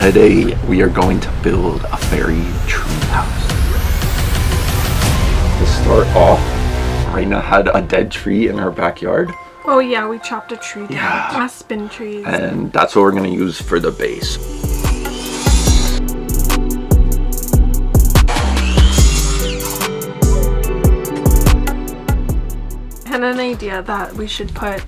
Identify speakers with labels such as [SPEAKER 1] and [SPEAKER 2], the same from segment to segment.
[SPEAKER 1] Today we are going to build a fairy tree house. To start off, Raina had a dead tree in her backyard.
[SPEAKER 2] Oh yeah, we chopped a tree down.
[SPEAKER 1] Yeah.
[SPEAKER 2] Aspen trees.
[SPEAKER 1] And that's what we're going to use for the base.
[SPEAKER 2] I had an idea that we should put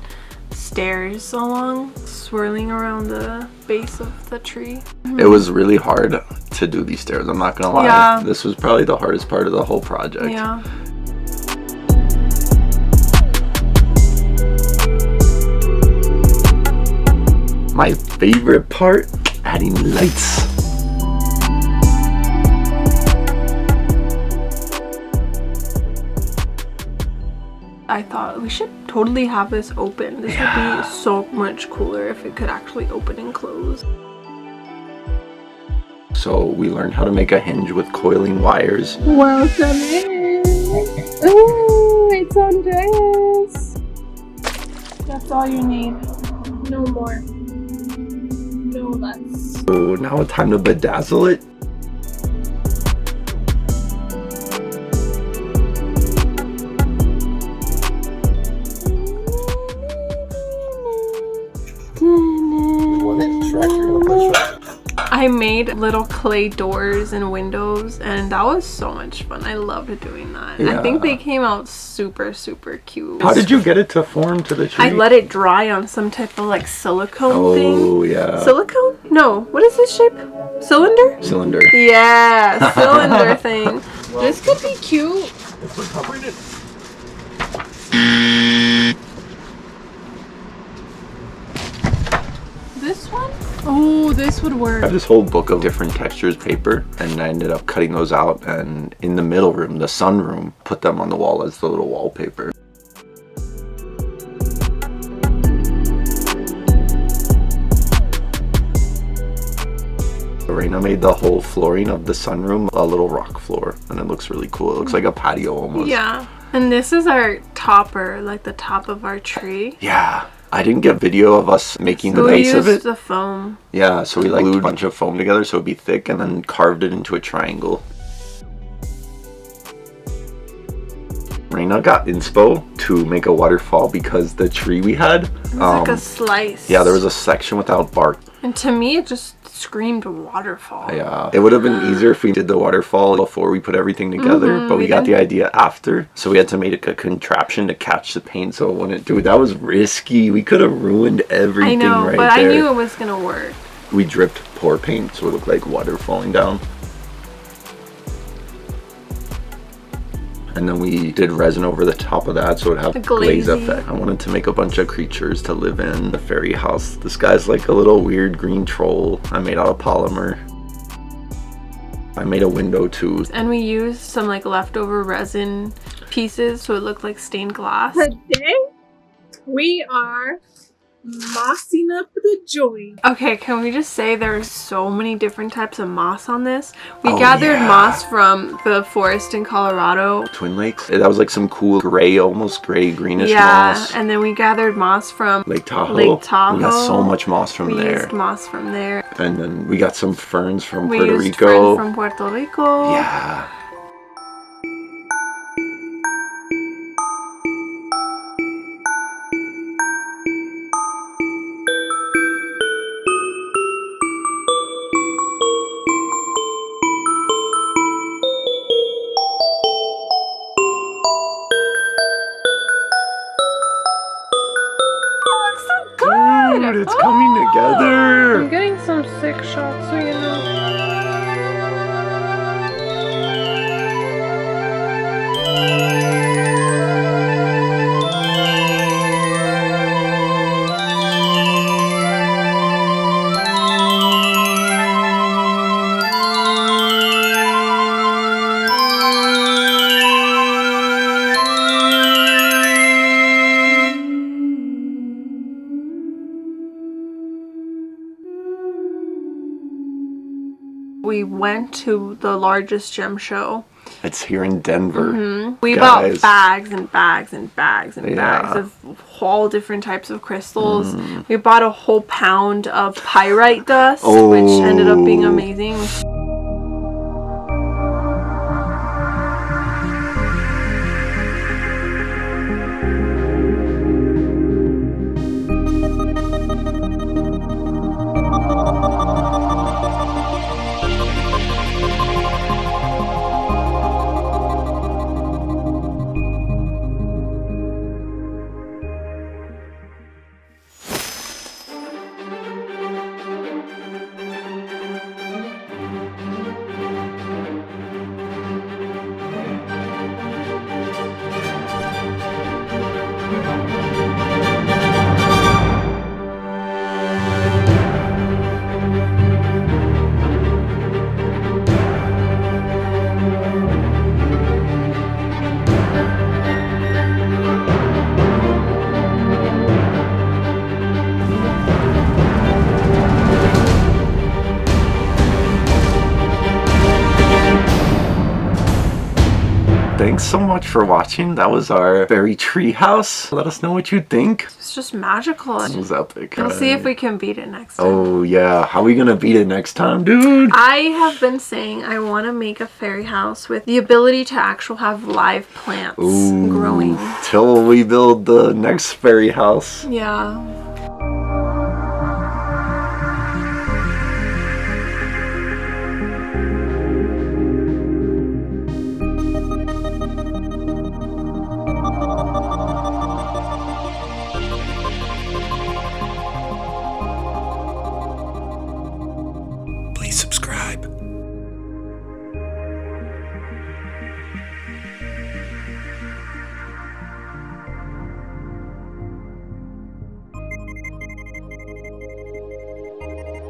[SPEAKER 2] stairs along, swirling around the base of the tree.
[SPEAKER 1] It was really hard to do these stairs, I'm not gonna lie.
[SPEAKER 2] Yeah.
[SPEAKER 1] This was probably the hardest part of the whole project.
[SPEAKER 2] Yeah.
[SPEAKER 1] My favorite part, adding lights.
[SPEAKER 2] I thought we should totally have this open. This would be so much cooler if it could actually open and close.
[SPEAKER 1] So we learned how to make a hinge with coiling wires.
[SPEAKER 3] Welcome in. Ooh, it's Andreas. That's all you need. No more. No less.
[SPEAKER 1] So now it's time to bedazzle it.
[SPEAKER 2] I made little clay doors and windows, and that was so much fun. I loved doing that.
[SPEAKER 1] Yeah.
[SPEAKER 2] I think they came out super cute.
[SPEAKER 1] How did you get it to form to the tree?
[SPEAKER 2] I let it dry on some type of like silicone thing.
[SPEAKER 1] Oh yeah.
[SPEAKER 2] Silicone? No. What is this shape? Cylinder?
[SPEAKER 1] Cylinder.
[SPEAKER 2] Yeah, cylinder thing. This could be cute.
[SPEAKER 1] If we're covering it.
[SPEAKER 2] This one? Oh, this would
[SPEAKER 1] I
[SPEAKER 2] work.
[SPEAKER 1] have this whole book of different textures paper, and I ended up cutting those out, and in the middle room, the sunroom, put them on the wall as the little wallpaper. Raina made the whole flooring of the sunroom a little rock floor, and it looks really cool. It looks like a patio almost.
[SPEAKER 2] Yeah. And this is our topper, like the top of our tree.
[SPEAKER 1] Yeah. I didn't get video of us making
[SPEAKER 2] So
[SPEAKER 1] the
[SPEAKER 2] we
[SPEAKER 1] base of
[SPEAKER 2] used
[SPEAKER 1] it.
[SPEAKER 2] the foam.
[SPEAKER 1] Yeah, so we like glued a bunch of foam together so it'd be thick, and then carved it into a triangle. Raina got inspo to make a waterfall because the tree we had,
[SPEAKER 2] It was like a slice.
[SPEAKER 1] yeah, there was a section without bark.
[SPEAKER 2] And to me, it just screamed waterfall.
[SPEAKER 1] Yeah, it would have been easier if we did the waterfall before we put everything together, but we got the idea after, so we had to make a contraption to catch the paint so it wouldn't. Dude, that was risky. We could have ruined everything.
[SPEAKER 2] I know,
[SPEAKER 1] right
[SPEAKER 2] but
[SPEAKER 1] there.
[SPEAKER 2] I knew it was gonna work.
[SPEAKER 1] We dripped pour paint so it looked like water falling down. And then we did resin over the top of that so it had a glaze
[SPEAKER 2] glazy
[SPEAKER 1] effect. I wanted to make a bunch of creatures to live in the fairy house. This guy's like a little weird green troll I made out of polymer. I made a window too.
[SPEAKER 2] And we used some like leftover resin pieces so it looked like stained glass.
[SPEAKER 3] Today, we are mossing up the joint.
[SPEAKER 2] Okay, can we just say there's so many different types of moss on this? We
[SPEAKER 1] Oh,
[SPEAKER 2] gathered
[SPEAKER 1] yeah.
[SPEAKER 2] moss from the forest in Colorado.
[SPEAKER 1] Twin Lakes. That was like some cool gray, almost gray greenish
[SPEAKER 2] Yeah,
[SPEAKER 1] moss.
[SPEAKER 2] and then we gathered moss from
[SPEAKER 1] Lake Tahoe.
[SPEAKER 2] Lake Tahoe.
[SPEAKER 1] We got so much moss from
[SPEAKER 2] We
[SPEAKER 1] there.
[SPEAKER 2] used moss from there.
[SPEAKER 1] And then we got some ferns from
[SPEAKER 2] We
[SPEAKER 1] Puerto
[SPEAKER 2] used
[SPEAKER 1] Rico.
[SPEAKER 2] ferns from Puerto Rico.
[SPEAKER 1] Yeah. Dude, it's coming together.
[SPEAKER 2] I'm getting some sick shots, so you know. We went to the largest gem show
[SPEAKER 1] It's here in Denver.
[SPEAKER 2] We
[SPEAKER 1] Guys.
[SPEAKER 2] bought bags and bags and bags and bags of all different types of crystals. We bought a whole pound of pyrite dust, which ended up being amazing.
[SPEAKER 1] Thanks so much for watching. That was our Fairy Treehouse. Let us know what you think.
[SPEAKER 2] It's just magical.
[SPEAKER 1] It was epic.
[SPEAKER 2] We'll see if we can beat it next time.
[SPEAKER 1] Oh yeah, how are we gonna beat it next time, dude?
[SPEAKER 2] I have been saying I want to make a fairy house with the ability to actually have live plants growing.
[SPEAKER 1] Till we build the next fairy house.
[SPEAKER 2] Yeah.